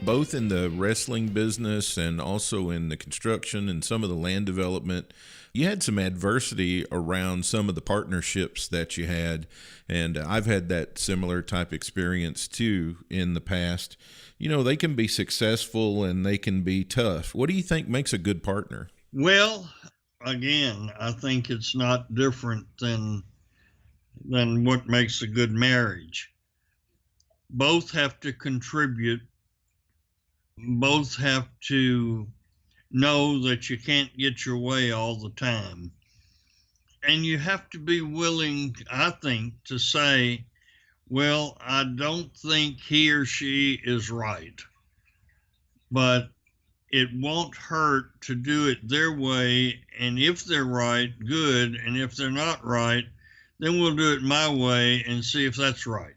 both in the wrestling business and also in the construction and some of the land development. You had some adversity around some of the partnerships that you had, and I've had that similar type experience too in the past. You know, they can be successful and they can be tough. What do you think makes a good partner? Well, again, I think it's not different than what makes a good marriage. Both have to contribute. Both have to know that you can't get your way all the time. And you have to be willing, I think, to say, well, I don't think he or she is right, but it won't hurt to do it their way. And if they're right, good. And if they're not right, then we'll do it my way and see if that's right.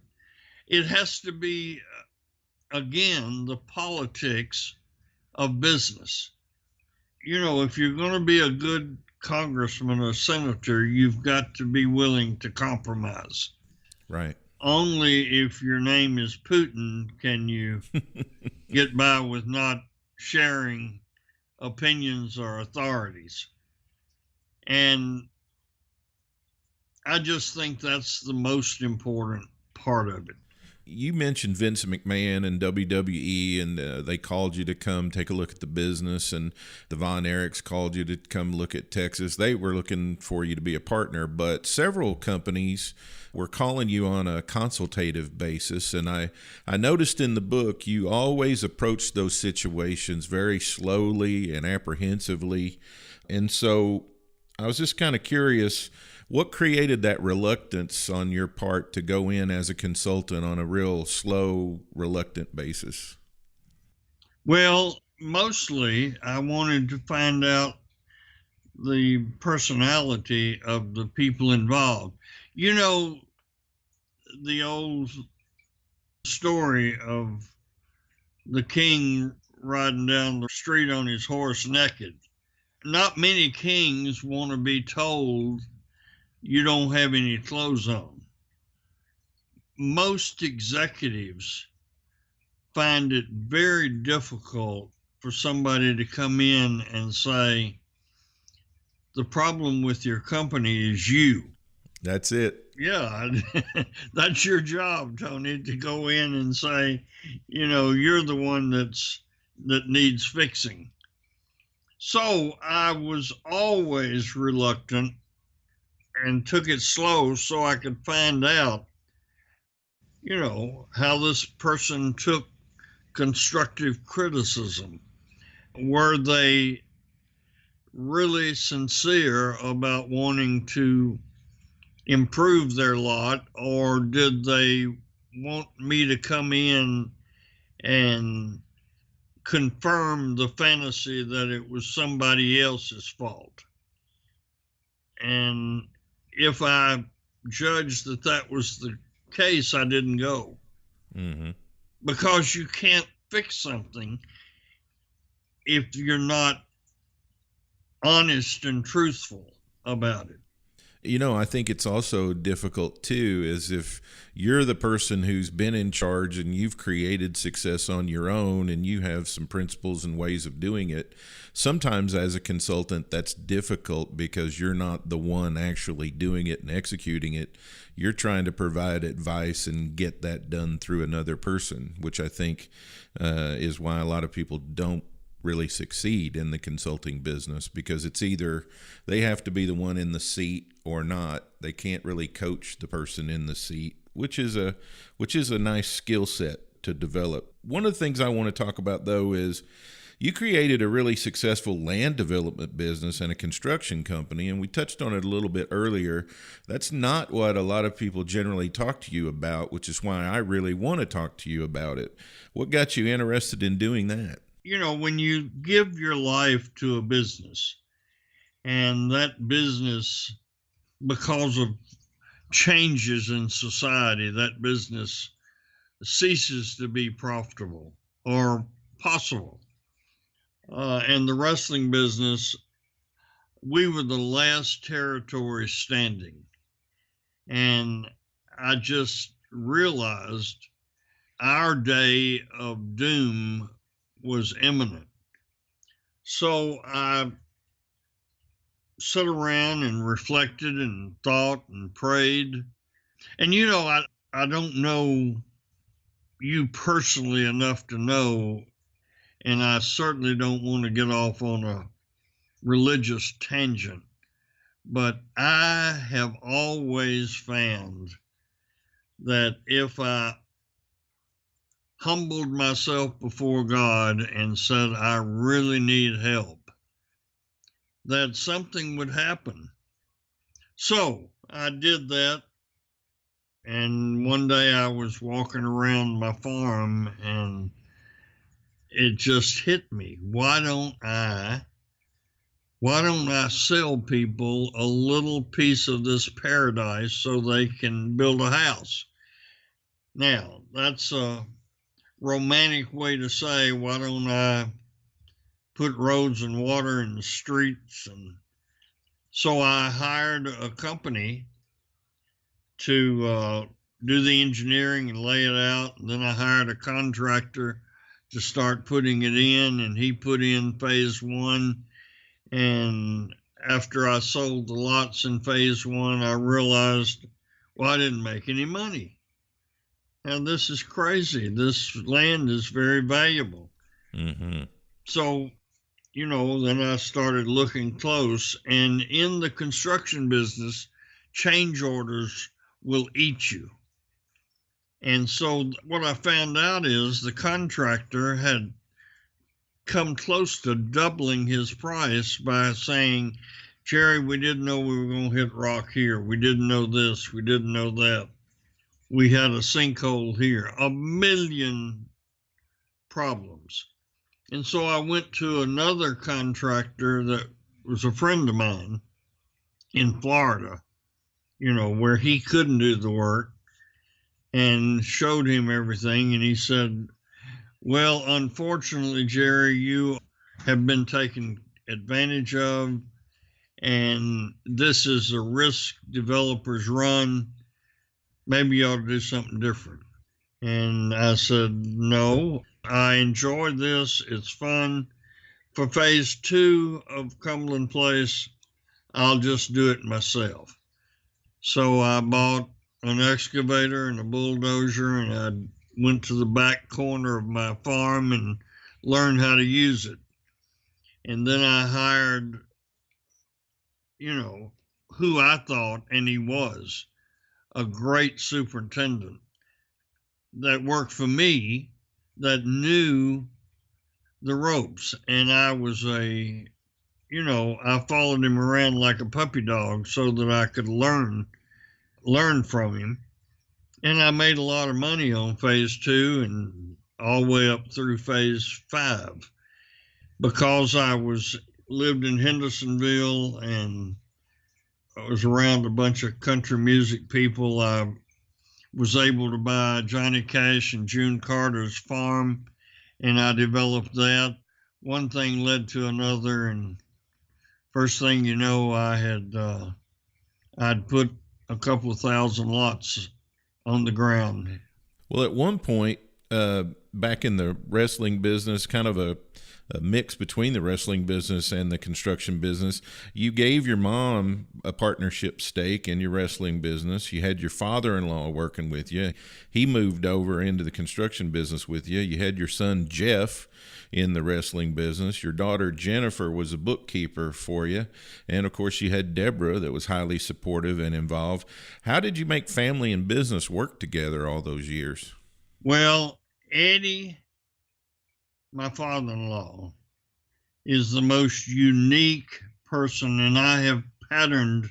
It has to be, again, the politics of business. You know, if you're going to be a good congressman or senator, you've got to be willing to compromise. Right. Only if your name is Putin can you get by with not sharing opinions or authorities. And I just think that's the most important part of it. You mentioned Vince McMahon and WWE, and they called you to come take a look at the business, and the Von Erichs called you to come look at Texas. They were looking for you to be a partner, but several companies were calling you on a consultative basis, and I noticed in the book you always approach those situations very slowly and apprehensively, and so I was just kind of curious, what created that reluctance on your part to go in as a consultant on a real slow, reluctant basis? Well, mostly I wanted to find out the personality of the people involved. You know, the old story of the king riding down the street on his horse naked. Not many kings want to be told you don't have any clothes on. Most executives find it very difficult for somebody to come in and say, the problem with your company is you. That's it. Yeah, that's your job, Tony, to go in and say, you know, you're the one that needs fixing. So I was always reluctant and took it slow so I could find out, you know, how this person took constructive criticism. Were they really sincere about wanting to improve their lot, or did they want me to come in and confirm the fantasy that it was somebody else's fault? And if I judged that that was the case, I didn't go. Mm-hmm. Because you can't fix something if you're not honest and truthful about it. You know, I think it's also difficult too, is if you're the person who's been in charge and you've created success on your own and you have some principles and ways of doing it, sometimes as a consultant that's difficult because you're not the one actually doing it and executing it. You're trying to provide advice and get that done through another person, which I think is why a lot of people don't really succeed in the consulting business, because it's either they have to be the one in the seat or not. They can't really coach the person in the seat, which is a nice skill set to develop. One of the things I want to talk about though is you created a really successful land development business and a construction company, and we touched on it a little bit earlier. That's not what a lot of people generally talk to you about, which is why I really want to talk to you about it. What got you interested in doing that? You know, when you give your life to a business and that business, because of changes in society, that business ceases to be profitable or possible. And the wrestling business, we were the last territory standing. And I just realized our day of doom was imminent. So I sat around and reflected and thought and prayed. And I don't know you personally enough to know, and I certainly don't want to get off on a religious tangent, but I have always found that if I humbled myself before God and said, I really need help, that something would happen. So I did that. And one day I was walking around my farm and it just hit me. Why don't I sell people a little piece of this paradise so they can build a house? Now, that's a romantic way to say, why don't I put roads and water in the streets? And so I hired a company to do the engineering and lay it out. And then I hired a contractor to start putting it in, and he put in phase one. And after I sold the lots in phase one, I realized, well, I didn't make any money. Now, this is crazy. This land is very valuable. Mm-hmm. So, then I started looking close. And in the construction business, change orders will eat you. And so what I found out is the contractor had come close to doubling his price by saying, Jerry, we didn't know we were going to hit rock here. We didn't know this. We didn't know that. We had a sinkhole here, a million problems. And so I went to another contractor that was a friend of mine in Florida, where he couldn't do the work, and showed him everything. And he said, well, unfortunately, Jerry, you have been taken advantage of, and this is a risk developers run. Maybe you ought to do something different. And I said, no, I enjoy this. It's fun. For phase two of Cumberland Place, I'll just do it myself. So I bought an excavator and a bulldozer, and I went to the back corner of my farm and learned how to use it. And then I hired, who I thought, and he was, a great superintendent that worked for me, that knew the ropes. And I was I followed him around like a puppy dog so that I could learn from him. And I made a lot of money on phase two and all the way up through phase five, because I lived in Hendersonville and I was around a bunch of country music people. I was able to buy Johnny Cash and June Carter's farm, and I developed that. One thing led to another, and first thing you know, I'd put a couple of thousand lots on the ground. Well, at one point, back in the wrestling business, kind of a mix between the wrestling business and the construction business, you gave your mom a partnership stake in your wrestling business. You had your father-in-law working with you. He moved over into the construction business with you. You had your son, Jeff, in the wrestling business. Your daughter, Jennifer, was a bookkeeper for you. And, of course, you had Deborah that was highly supportive and involved. How did you make family and business work together all those years? Well, Eddie, my father-in-law, is the most unique person, and I have patterned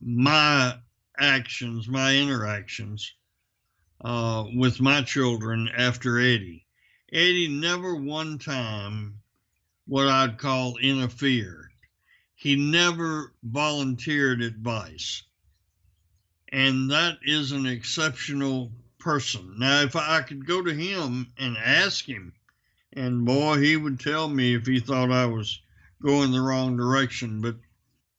my actions, my interactions with my children after Eddie. Eddie never one time what I'd call interfered. He never volunteered advice. And that is an exceptional person. Now, if I could go to him and ask him, and boy, he would tell me if he thought I was going the wrong direction, but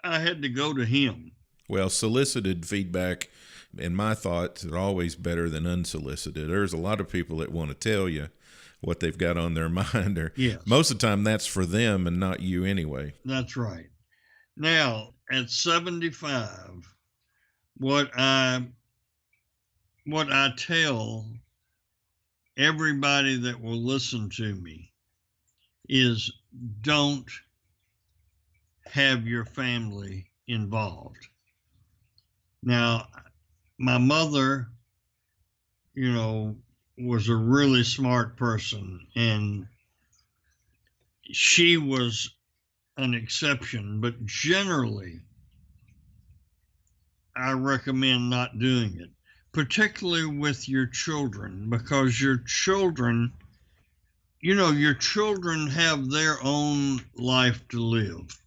I had to go to him. Well, solicited feedback And my thoughts are always better than unsolicited. There's a lot of people that want to tell you what they've got on their mind, or Yes. most of the time that's for them and not you anyway. That's right. Now, at 75, what I tell everybody that will listen to me is don't have your family involved. Now, my mother, was a really smart person, and she was an exception, but generally, I recommend not doing it, particularly with your children, because your children have their own life to live.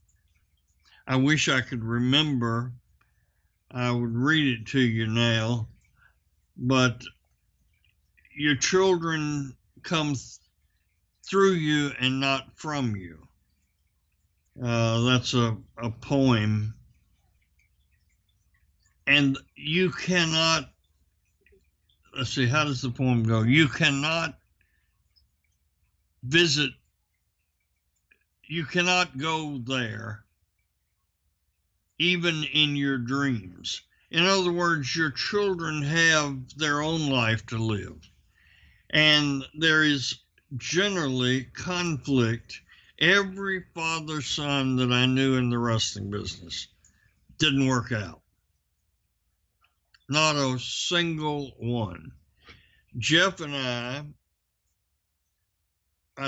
I wish I could remember. I would read it to you now, but your children come through you and not from you. That's a poem. And you cannot, let's see, how does the poem go? You cannot go there, even in your dreams. In other words, your children have their own life to live. And there is generally conflict. Every father-son that I knew in the wrestling business didn't work out. Not a single one. Jeff and I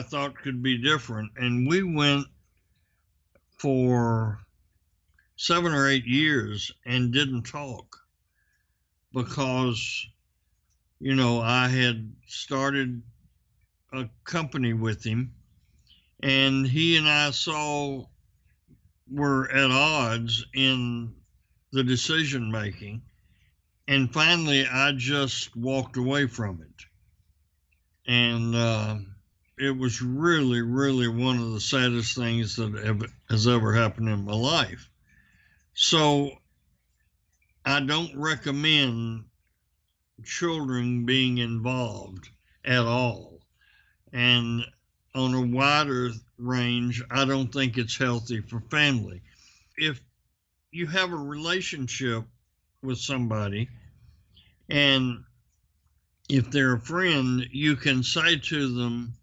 thought could be different. And we went for 7 or 8 years and didn't talk because, I had started a company with him, and he and I were at odds in the decision making. And finally, I just walked away from it. And it was really, really one of the saddest things that has ever happened in my life. So I don't recommend children being involved at all. And on a wider range, I don't think it's healthy for family. If you have a relationship with somebody, and if they're a friend, you can say to them,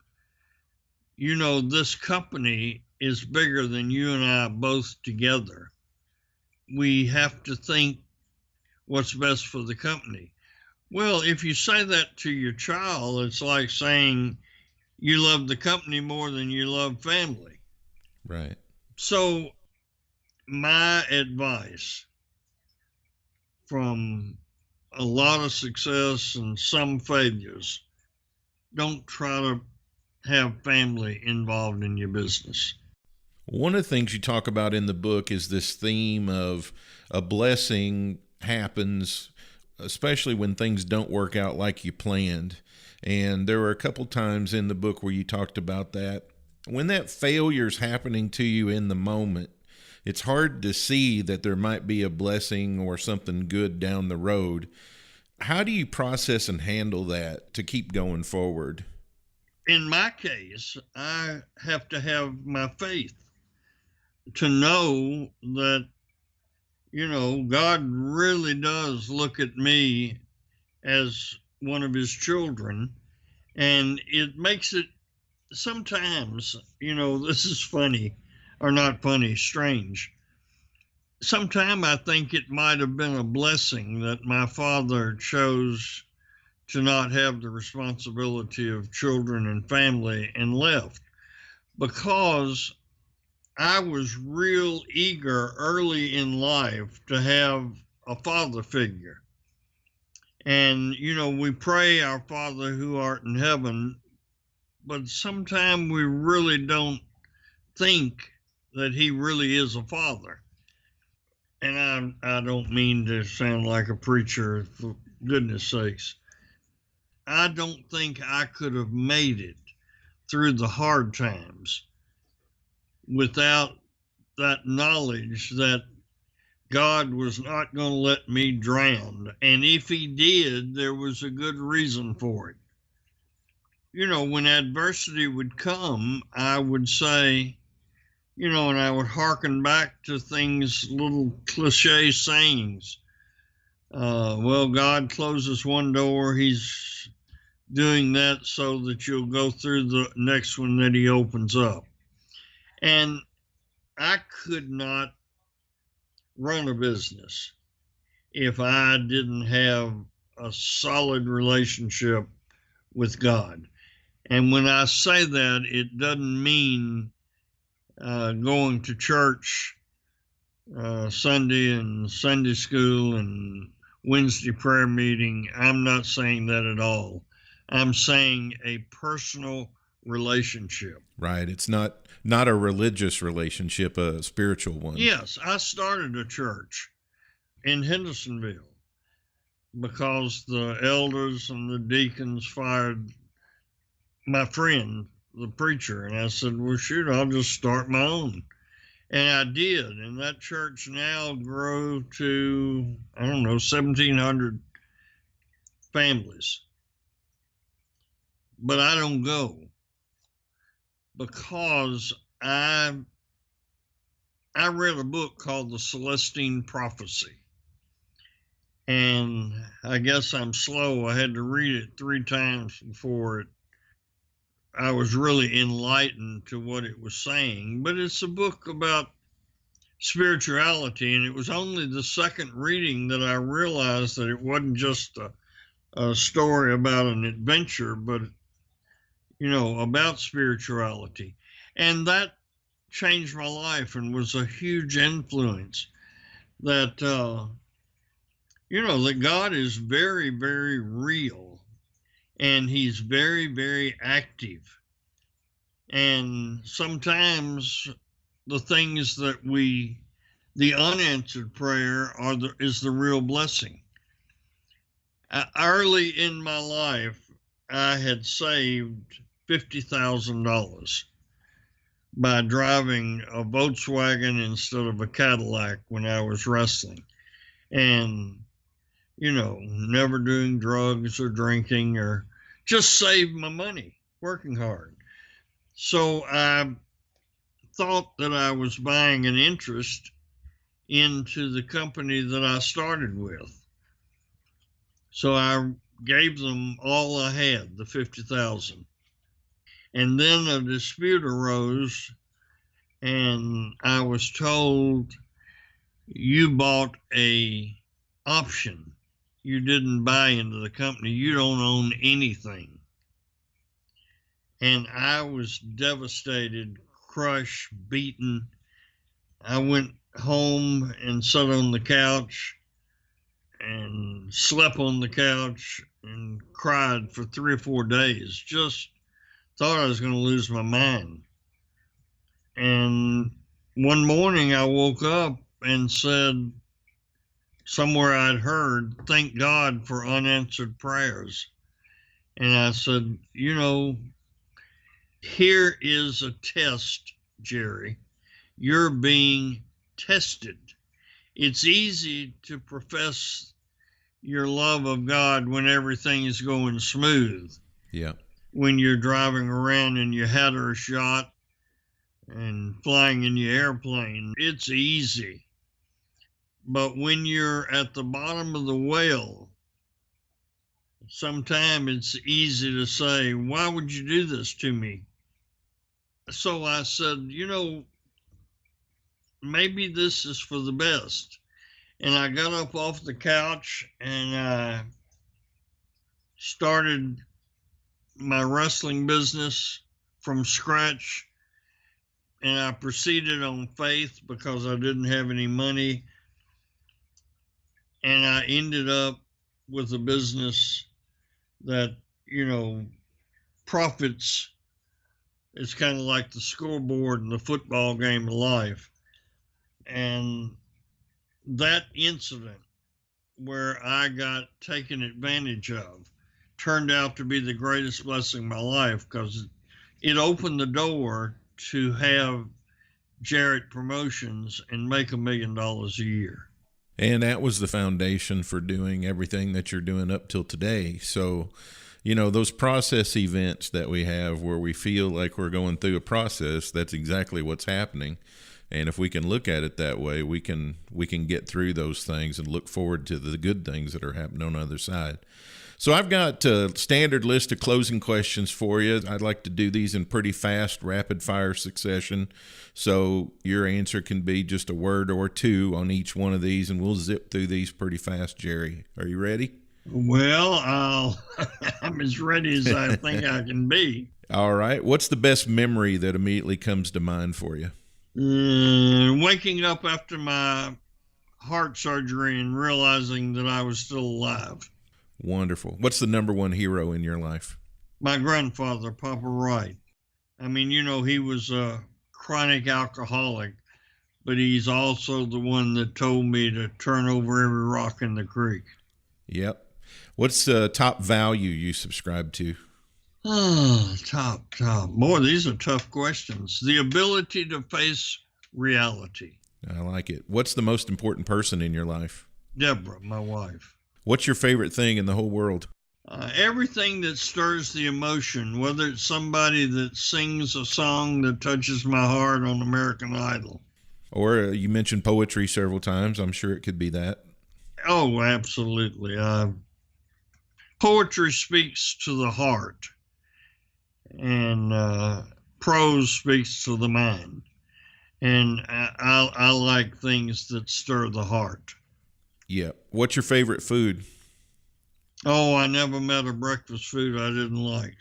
this company is bigger than you and I both together. We have to think what's best for the company. Well, if you say that to your child, it's like saying you love the company more than you love family. Right. So my advice, from a lot of success and some failures, don't try to have family involved in your business. One of the things you talk about in the book is this theme of a blessing happens, especially when things don't work out like you planned. And there were a couple times in the book where you talked about that. When that failure's happening to you in the moment, it's hard to see that there might be a blessing or something good down the road. How do you process and handle that to keep going forward? In my case, I have to have my faith to know that, God really does look at me as one of his children. And it makes it sometimes, this is funny, or not funny, strange. Sometimes I think it might have been a blessing that my father chose to not have the responsibility of children and family and left, because I was real eager early in life to have a father figure. And, we pray, our Father who art in heaven, but sometimes we really don't think that he really is a father. And I don't mean to sound like a preacher, for goodness sakes. I don't think I could have made it through the hard times without that knowledge that God was not going to let me drown. And if he did, there was a good reason for it. When adversity would come, I would say, and I would hearken back to things, little cliche sayings. Well, God closes one door, he's doing that so that you'll go through the next one that he opens up. And I could not run a business if I didn't have a solid relationship with God. And when I say that, it doesn't mean going to church Sunday and Sunday school and Wednesday prayer meeting. I'm not saying that at all. I'm saying a personal relationship. Right. It's not a religious relationship, a spiritual one. Yes, I started a church in Hendersonville because the elders and the deacons fired my friend, the preacher, and I said, well, shoot, I'll just start my own. And I did, and that church now grew to, 1,700 families. But I don't go because I read a book called The Celestine Prophecy. And I guess I'm slow. I had to read it 3 times before I was really enlightened to what it was saying. But it's a book about spirituality, and it was only the second reading that I realized that it wasn't just a story about an adventure, but about spirituality. And that changed my life and was a huge influence that that God is very, very real, and he's very, very active. And sometimes the things that the unanswered prayer is the real blessing. Early in my life, I had saved $50,000 by driving a Volkswagen instead of a Cadillac when I was wrestling. And, never doing drugs or drinking, or just saved my money, working hard. So I thought that I was buying an interest into the company that I started with. So I gave them all I had, the $50,000. And then a dispute arose, and I was told, you bought a option. You didn't buy into the company. You don't own anything. And I was devastated, crushed, beaten. I went home and sat on the couch and slept on the couch and cried for 3 or 4 days. Just thought I was going to lose my mind. And one morning I woke up and said, somewhere I'd heard, thank God for unanswered prayers. And I said, here is a test, Jerry. You're being tested. It's easy to profess your love of God when everything is going smooth. Yeah. When you're driving around in your Hatteras yacht and flying in your airplane, it's easy. But when you're at the bottom of the well, sometimes it's easy to say, why would you do this to me? So I said, maybe this is for the best. And I got up off the couch and I started my wrestling business from scratch. And I proceeded on faith because I didn't have any money. And I ended up with a business that, profits. It's kind of like the scoreboard in the football game of life. And that incident where I got taken advantage of turned out to be the greatest blessing of my life, because it opened the door to have Jarrett Promotions and make $1 million a year. And that was the foundation for doing everything that you're doing up till today. So, those process events that we have where we feel like we're going through a process, that's exactly what's happening. And if we can look at it that way, we can get through those things and look forward to the good things that are happening on the other side. So I've got a standard list of closing questions for you. I'd like to do these in pretty fast, rapid fire succession. So your answer can be just a word or two on each one of these, and we'll zip through these pretty fast, Jerry. Are you ready? Well, I'm as ready as I think I can be. All right. What's the best memory that immediately comes to mind for you? Waking up after my heart surgery and realizing that I was still alive. Wonderful. What's the number one hero in your life? My grandfather, Papa Wright. I mean, he was a chronic alcoholic, but he's also the one that told me to turn over every rock in the creek. Yep. What's the top value you subscribe to? Oh, top. Boy, these are tough questions. The ability to face reality. I like it. What's the most important person in your life? Deborah, my wife. What's your favorite thing in the whole world? Everything that stirs the emotion, whether it's somebody that sings a song that touches my heart on American Idol. Or you mentioned poetry several times. I'm sure it could be that. Oh, absolutely. Poetry speaks to the heart, and prose speaks to the mind. And I like things that stir the heart. Yeah. What's your favorite food? Oh, I never met a breakfast food I didn't like.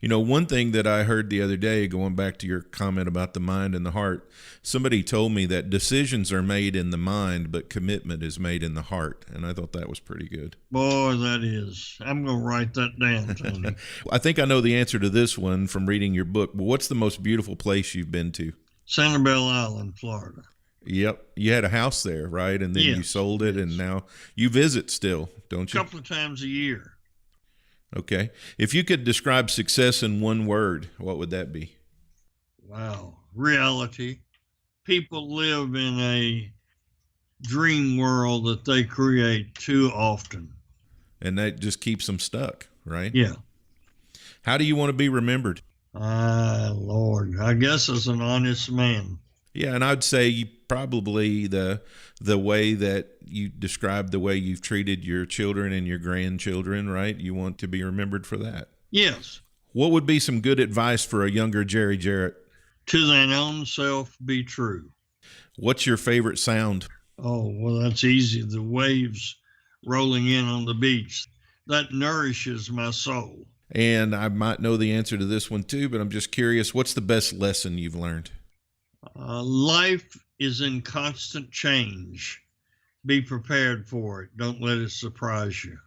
One thing that I heard the other day, going back to your comment about the mind and the heart, somebody told me that decisions are made in the mind, but commitment is made in the heart. And I thought that was pretty good. Boy, that is. I'm going to write that down, Tony. I think I know the answer to this one from reading your book, but what's the most beautiful place you've been to? Sanibel Island, Florida. Yep. You had a house there, right? And then you sold it, and now you visit still, don't you? A couple of times a year. Okay. If you could describe success in one word, what would that be? Wow. Reality. People live in a dream world that they create too often. And that just keeps them stuck, right? Yeah. How do you want to be remembered? Lord, I guess as an honest man. Yeah, and I'd say probably the way that you described the way you've treated your children and your grandchildren, right? You want to be remembered for that. Yes. What would be some good advice for a younger Jerry Jarrett? To thine own self be true. What's your favorite sound? Oh, well, that's easy. The waves rolling in on the beach. That nourishes my soul. And I might know the answer to this one too, but I'm just curious, what's the best lesson you've learned? Life is in constant change. Be prepared for it. Don't let it surprise you.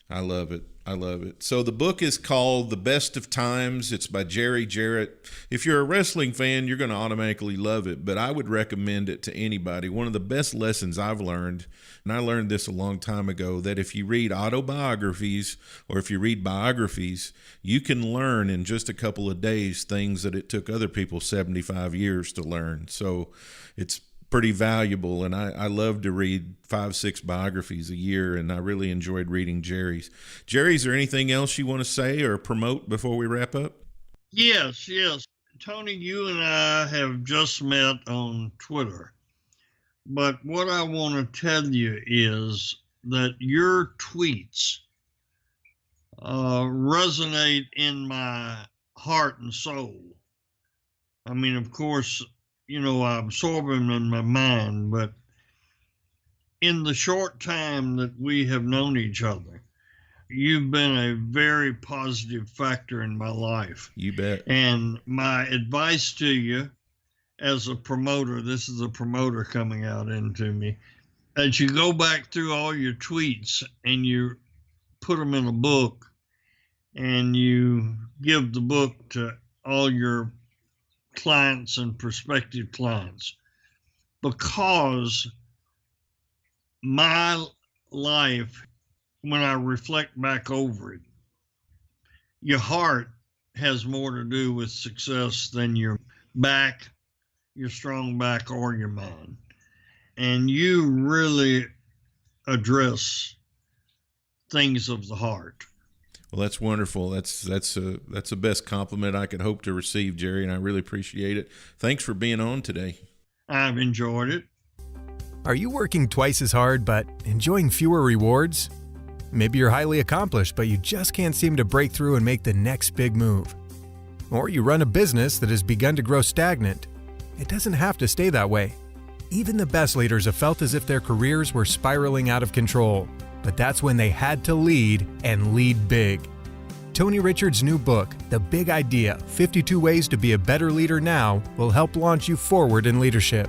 I love it. I love it. So the book is called The Best of Times. It's by Jerry Jarrett. If you're a wrestling fan, you're going to automatically love it, but I would recommend it to anybody. One of the best lessons I've learned, and I learned this a long time ago, that if you read autobiographies or if you read biographies, you can learn in just a couple of days things that it took other people 75 years to learn. So it's pretty valuable, and I love to read 5-6 biographies a year, and I really enjoyed reading Jerry's. Jerry, is there anything else you want to say or promote before we wrap up? Yes. Tony, you and I have just met on Twitter, but what I want to tell you is that your tweets resonate in my heart and soul. I mean, of course, I absorb them in my mind, but in the short time that we have known each other, you've been a very positive factor in my life. You bet. And my advice to you as a promoter, this is a promoter coming out into me, that you go back through all your tweets and you put them in a book and you give the book to all your clients and prospective clients, because my life, when I reflect back over it, your heart has more to do with success than your back, your strong back, or your mind. And you really address things of the heart. Well, that's wonderful. That's the best compliment I could hope to receive, Jerry, and I really appreciate it. Thanks for being on today. I've enjoyed it. Are you working twice as hard but enjoying fewer rewards? Maybe you're highly accomplished, but you just can't seem to break through and make the next big move. Or you run a business that has begun to grow stagnant. It doesn't have to stay that way. Even the best leaders have felt as if their careers were spiraling out of control, but that's when they had to lead and lead big. Tony Richards' new book, The Big Idea: 52 Ways to Be a Better Leader Now, will help launch you forward in leadership.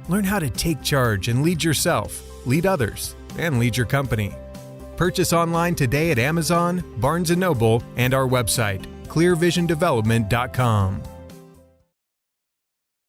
Learn how to take charge and lead yourself, lead others, and lead your company. Purchase online today at Amazon, Barnes & Noble, and our website, clearvisiondevelopment.com.